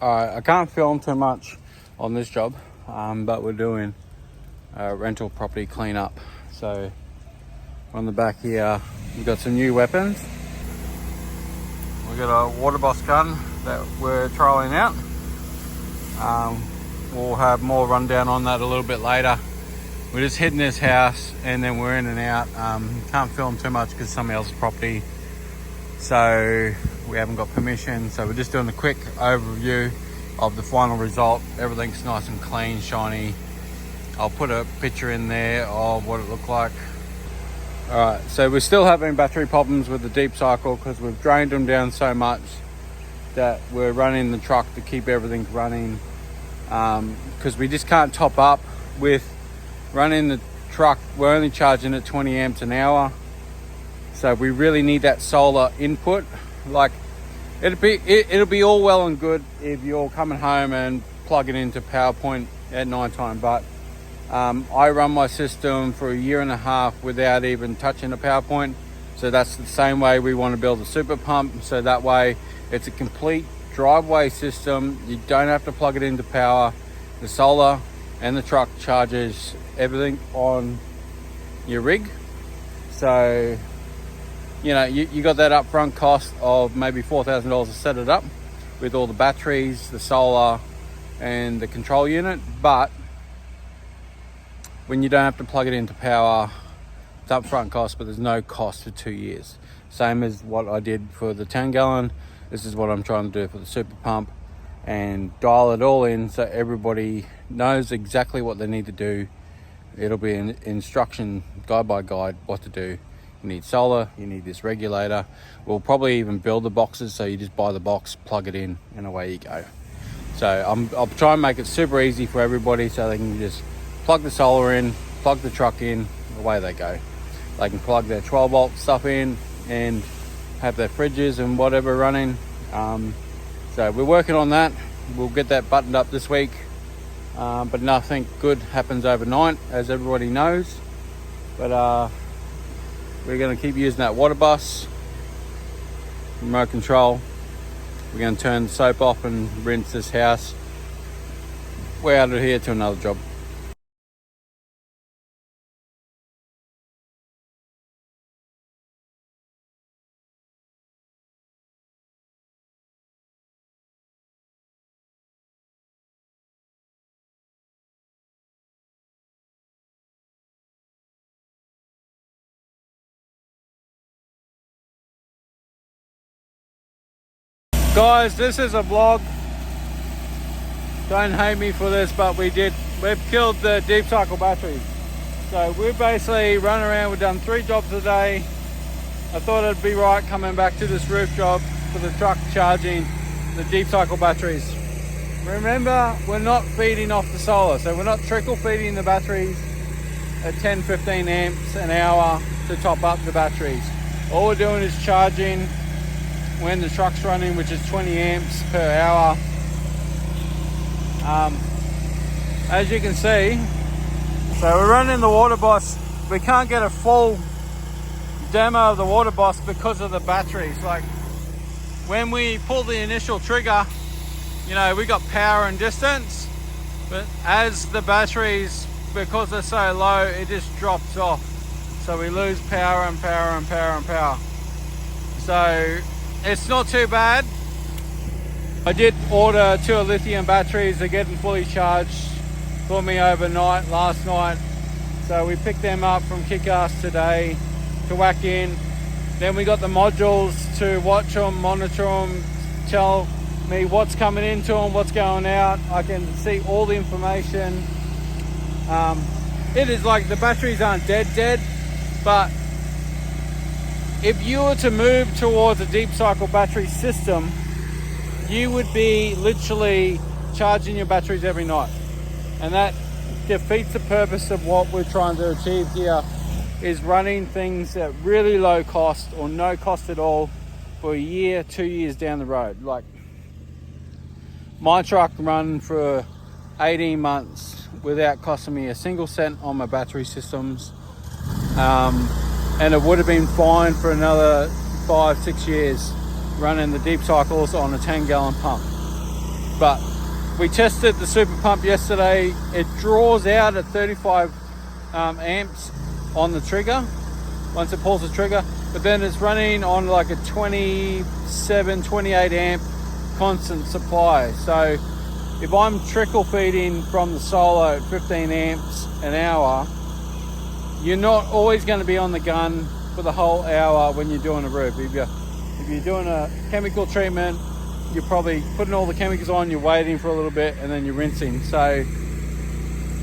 Alright, I can't film too much on this job, but we're doing rental property cleanup. So on the back here, we've got some new weapons. We've got a water boss gun that we're trialing out. We'll have more rundown on that a little bit later. We're just hitting this house and then we're in and out. Can't film too much because it's somebody else's property, so we haven't got permission. So we're just doing a quick overview of the final result. Everything's nice and clean, shiny. I'll put a picture in there of what it looked like. Alright, so we're still having battery problems with the deep cycle because we've drained them down so much that we're running the truck to keep everything running, because we just can't top up with running the truck. We're only charging at 20 amps an hour, so we really need that solar input. Like, it'll be all well and good if you're coming home and plug it into PowerPoint at night time, but I run my system for a year and a half without even touching a PowerPoint. So that's the same way we want to build a super pump, so that way it's a complete driveway system. You don't have to plug it into power. The solar and the truck charges everything on your rig. So, you know, you got that upfront cost of maybe $4,000 to set it up with all the batteries, the solar and the control unit. But when you don't have to plug it into power, it's upfront cost, but there's no cost for 2 years. Same as what I did for the 10 gallon. This is what I'm trying to do for the super pump, and dial it all in so everybody knows exactly what they need to do. It'll be an instruction guide by guide what to do. You need solar, you need this regulator. We'll probably even build the boxes, so you just buy the box, plug it in, and away you go. So I'll try and make it super easy for everybody so they can just plug the solar in, plug the truck in, away they go. They can plug their 12 volt stuff in and have their fridges and whatever running. So we're working on that. We'll get that buttoned up this week, but nothing good happens overnight, as everybody knows. But we're going to keep using that water bus, remote control. We're going to turn the soap off and rinse this house. We're out of here to another job. Guys, this is a vlog. Don't hate me for this, but we've killed the deep cycle batteries. So we've basically run around, we've done 3 jobs a day. I thought it'd be right coming back to this roof job for the truck charging the deep cycle batteries. Remember, we're not feeding off the solar, so we're not trickle feeding the batteries at 10-15 amps an hour to top up the batteries. All we're doing is charging when the truck's running, which is 20 amps per hour. As you can see, so we're running the water boss. We can't get a full demo of the water boss because of the batteries. Like, when we pull the initial trigger, you know, we got power and distance, but as the batteries, because they're so low, it just drops off. So we lose power and power and power and power. So it's not too bad. I did order 2 lithium batteries. They're getting fully charged for me overnight, last night. So we picked them up from Kick-Ass today to whack in. Then we got the modules to watch them, monitor them, tell me what's coming into them, what's going out. I can see all the information. It is like, the batteries aren't dead, but if you were to move towards a deep cycle battery system, you would be literally charging your batteries every night. And that defeats the purpose of what we're trying to achieve here, is running things at really low cost or no cost at all for a year, 2 years down the road. Like, my truck run for 18 months without costing me a single cent on my battery systems. And it would have been fine for another 5-6 years running the deep cycles on a 10 gallon pump. But we tested the super pump yesterday. It draws out at 35 amps on the trigger once it pulls the trigger, but then it's running on like a 28 amp constant supply. So if I'm trickle feeding from the solar at 15 amps an hour, you're not always going to be on the gun for the whole hour when you're doing a roof. If you're doing a chemical treatment, you're probably putting all the chemicals on, you're waiting for a little bit, and then you're rinsing. So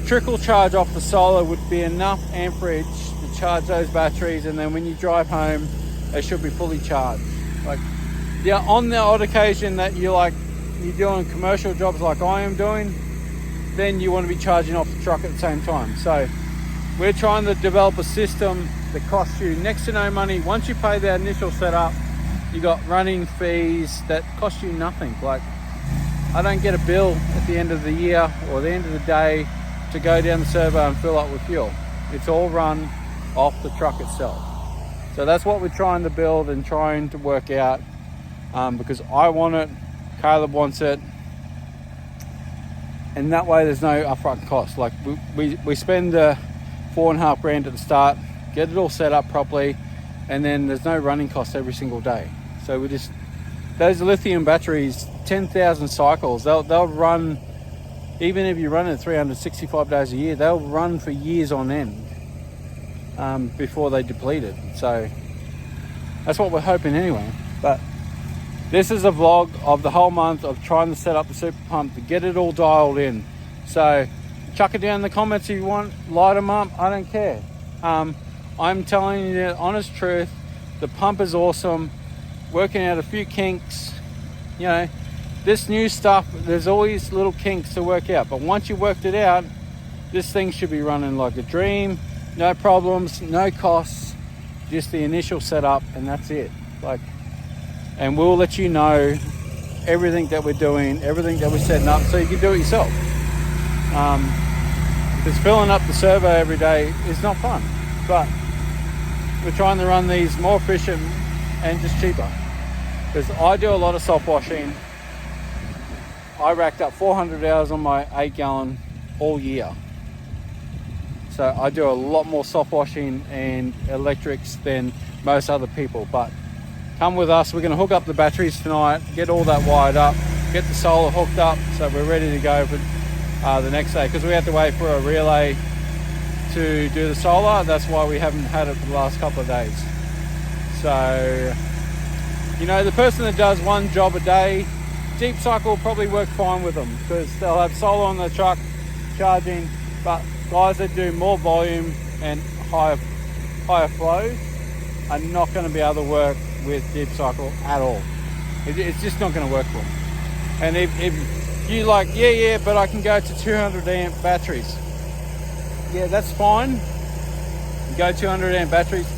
trickle charge off the solar would be enough amperage to charge those batteries, and then when you drive home, they should be fully charged. Like, yeah, on the odd occasion that you're doing commercial jobs like I am doing, then you want to be charging off the truck at the same time. So we're trying to develop a system that costs you next to no money. Once you pay that initial setup, you got running fees that cost you nothing. Like, I don't get a bill at the end of the year or the end of the day to go down the servo and fill up with fuel. It's all run off the truck itself. So that's what we're trying to build and trying to work out, because I want it, Caleb wants it, and that way there's no upfront cost. Like, we spend $4.5 grand at the start, get it all set up properly, and then there's no running costs every single day. So those lithium batteries, 10,000 cycles, they'll run. Even if you run it 365 days a year, they'll run for years on end before they deplete it. So that's what we're hoping anyway. But this is a vlog of the whole month of trying to set up the super pump to get it all dialed in. So chuck it down in the comments if you want, light them up, I don't care. I'm telling you the honest truth, the pump is awesome, working out a few kinks, you know. This new stuff, there's always little kinks to work out, but once you worked it out, this thing should be running like a dream. No problems, no costs, just the initial setup, and that's it. And we'll let you know everything that we're doing, everything that we're setting up, so you can do it yourself. Because filling up the servo every day is not fun, but we're trying to run these more efficient and just cheaper. Because I do a lot of soft washing. I racked up 400 hours on my 8-gallon all year. So I do a lot more soft washing and electrics than most other people. But come with us, we're going to hook up the batteries tonight, get all that wired up, get the solar hooked up so we're ready to go for the next day. Because we have to wait for a relay to do the solar. That's why we haven't had it for the last couple of days. So, you know, the person that does one job a day, Deep Cycle will probably work fine with them because they'll have solar on the truck charging, but guys that do more volume and higher flows are not going to be able to work with Deep Cycle at all. It's just not going to work for them. And if you like, yeah, but I can go to 200 amp batteries. Yeah, that's fine. You go 200 amp batteries.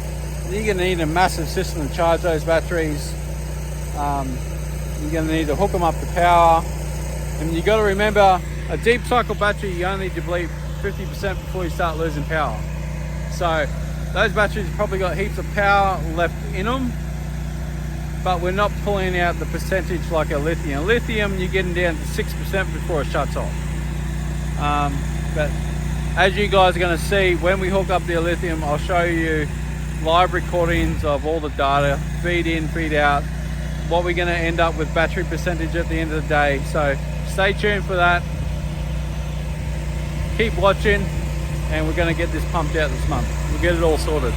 You're going to need a massive system to charge those batteries. You're going to need to hook them up to power, and you got to remember, a Deep Cycle battery you only deplete 50% before you start losing power. So those batteries have probably got heaps of power left in them, but we're not pulling out the percentage like a lithium. Lithium, you're getting down to 6% before it shuts off. But as you guys are going to see when we hook up the lithium, I'll show you live recordings of all the data, feed in, feed out, what we're going to end up with battery percentage at the end of the day. So stay tuned for that. Keep watching, and we're going to get this pumped out this month. We'll get it all sorted.